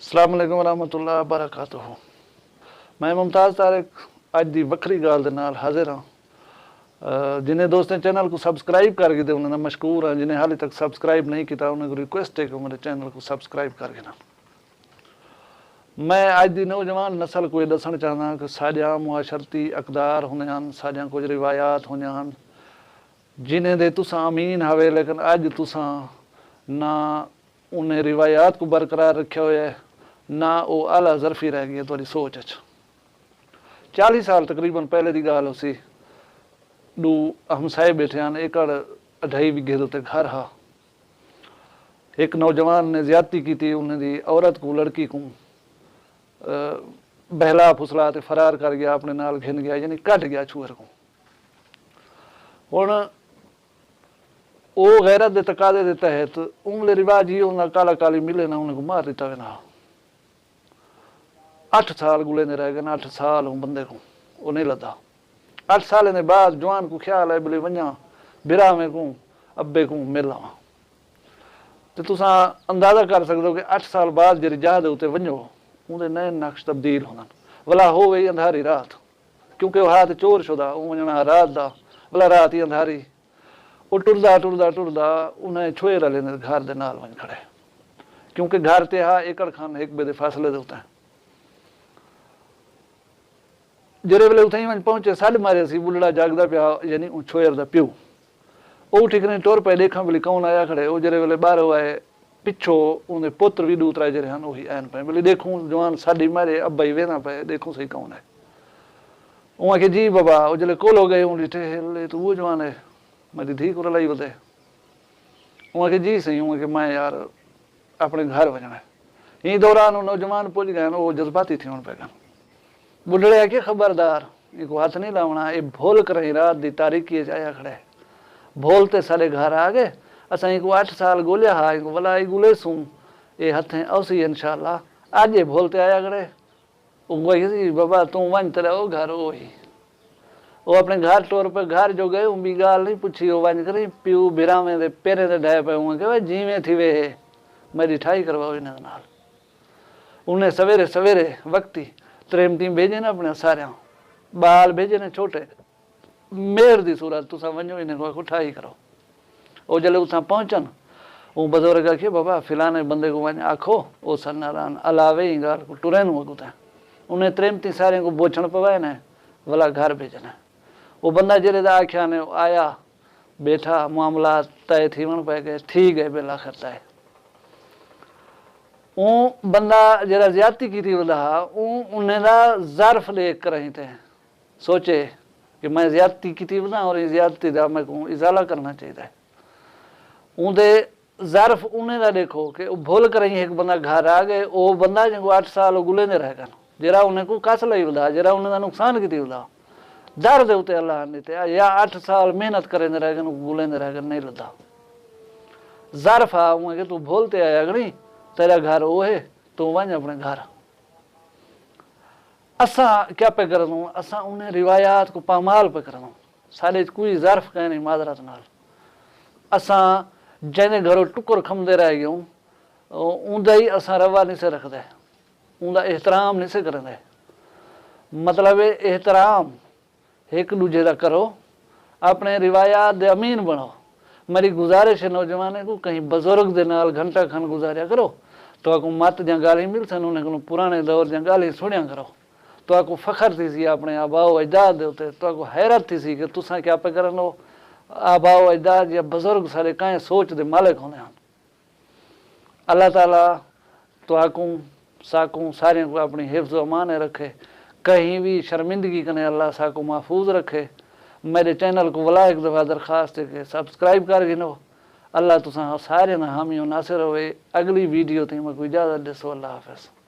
अस्सलाम वालेकुम रहमतुल्लाह बरकातुहू। मैं मुमताज़ तारिक अज दी वक्री गाल दे नाल हाजिर हाँ। जिन्हें दोस्तें चैनल को सब्सक्राइब करके दे उन्हें मशकूर हाँ, जिन्हें हाले तक सब्सक्राइब नहीं किया उन्हें रिक्वेस्ट है कि मेरे चैनल को सब्सक्राइब करके ना। मैं अज दी नौजवान नस्ल को दसन चाहना कि साढ़िया मुआशरती अकदार होंदे हन, साढ़िया कुछ रिवायात होंदियां हन जिन्हें दे तुसां अमीन हवे, लेकिन अज तुसां ना उन्हें रिवायात को बरकरार रखा हुआ है ना वो आला ज़रफी रह गई है थोड़ी सोच। 40 साल तकरीबन पहले की गाल उसी दू हमसाए बैठे हैं, एकड़ 2.5 बीघे उत्ते घर हा। एक नौजवान ने ज्यादती की थी, उन्हें दी औरत को लड़की को बहला फुसला ते फरार कर गया, अपने नाल घिन गया, यानी कट गया छूअर को। हुण वो गैरत के तकाजे के तहत उंगले रिवाज ही उन्हें काला काली मिले ना उन्हें मार दिता वे ना। 8 साल गुले ने रह गए, 8 साल उन बंदे को वो नहीं लदा। 8 साल ने बाद जवान को ख्याल है बोले वजा बिरा में को अब्बे को मिल आवा। तो तुसा अंदाजा कर सकते हो कि 8 साल बाद जी जहाज उत्ते वजो उनके नए नक्श तब्दील होना भला हो गई अंधारी रात, क्योंकि वह हाथ चोर शुदा वो वजना रात का भला रात ही अंधारी। वो टुरदा टुरदा टुरदा उन्हें छुए रले ने घर के नाल वन खड़े, क्योंकि घर ते हा एकड़ खान एक बे फासले दे उत्ते। जेरे वेले उथे ही पहुंचे साढ़े मारे सी बुलड़ा जागदा पिया, यानी छोयर दा प्यू वो ठीक नहीं टोर पे देखा बोली कौन आया खड़े। वो जेरे वेले बाहरों आए पिछो उन्हें पुत्र भी दूतरा जेरे हैं वही आन पे बोली देखूं जवान साड़ी मारे अब्बा ही वेना पे देखूं सही कौन है। वहाँ के जी बाबा वो जले कोल हो गए उन डिठे तो वो जवान है मेरी धी को लाई बते। वहाँ के जी सही हुआ कि मैं यार अपने घर वजना है। यही दौरान नौजवान पुज गए वो जज्बाती थी उन पे गन बुढ़ड़े आके खबरदार इनको हाथ नहीं लावना, ये भोल कर ही रात दी तारीखी आया खड़े भोलते सारे घर आ गए। असा इनको 8 साल गोलिया हा इनको भला गुले सूं ये हथें औसी इंशाल्लाह आज ये भोलते आया खड़े। वही बाबा तू वन तेरा वो घर वो ही वो अपने घर टोर पर घर जो गए उन भी गाल नहीं पूछी। वो वन करी प्यू बिरावे दे पेरे दे ढाए पे हुए कि जीवे थी वे मेरी ठाई करवाओ इन्हें नाल। उन्हें सवेरे सवेरे वक्ती त्रेमती भेजे ना अपने सारे बाल भेजे ने छोटे मेर दी सूरत तुसा वनो इन्हें को ठाई करो। वो जले उसा पहुंचन वो बुजुर्ग आखे बाबा फिलाने बंदे को वन आखो वो सन्नारान अलावे ही गाल को टुरैन हुआ कुछ उन्हें त्रेमती सारे को बोछण पवाए ने वाला घर भेजना। वो बंदा जेरे दा आख्या ने आया बैठा मामला तय थी वन पे गए ठीक है बेला करता है। वो बंदा जरा ज्यादती की थी वाला उन्हें दा ज़र्फ लेक कर रहे थे, सोचे कि मैं ज्यादती की थी ना और ज्यादती दा मैं को इजाला करना चाहिए। उनके ज़र्फ उन्हें दा देखो कि भूल कर एक बंदा घर आ गए। वो बंदा जो 8 साल गुले ने रह गए जरा उन्हें को कस लाई वाला जरा उन्हें नुकसान की थी वाला दर दे उत्ते अल्लाह ने या 8 साल मेहनत करे रह गए गुले ने रह गए नहीं लदा ज़र्फ आ उन्हें कि तू भूलते आया गणी तेरा घर वो है तू वन अपने घर। असा क्या पे कर दूँ असा उन्हें रिवायात को पामाल पे कर दूँ साढ़े कोई ज़र्फ कह नहीं माजरत नाल असा जैने घरों टुकर खमदे रह गयूं उनका ही असा रवा नहीं से रखते उनका एहतराम नहीं से करेंगे। मतलब एहतराम एक दूजे का करो अपने रिवायात दे अमीन बनो। मेरी गुजारिश है नौजवान को कहीं बुजुर्ग दे नाल घंटा खन गुजारिया करो तो आपको मत जहाँ गाली मिल सन उन्हें को पुराने दौर जहाँ गाली सुनिया करो तो आपको फखर थी सी अपने आबाओ अजदाद दे उत्ते तो आपको हैरत थी सी कि तुसा क्या पे करन लो आबाओ अजदाद या बुजुर्ग सारे कहीं सोच दे मालिक होने हैं। अल्लाह ताला तो आकूं साकूं सारे को अपनी हिफ्ज़ अमान रखे, कहीं भी शर्मिंदगी कने अल्लाह साकू महफूज रखे। मेरे चैनल को वला एक दफ़ा दरखास्त है कि सब्सक्राइब कर गिनो। अल्लाह तुसा सारे ना हामी नासिर होवे। अगली वीडियो थी मैं कोई इजाज़त दसो। अल्लाह हाफ़िज़।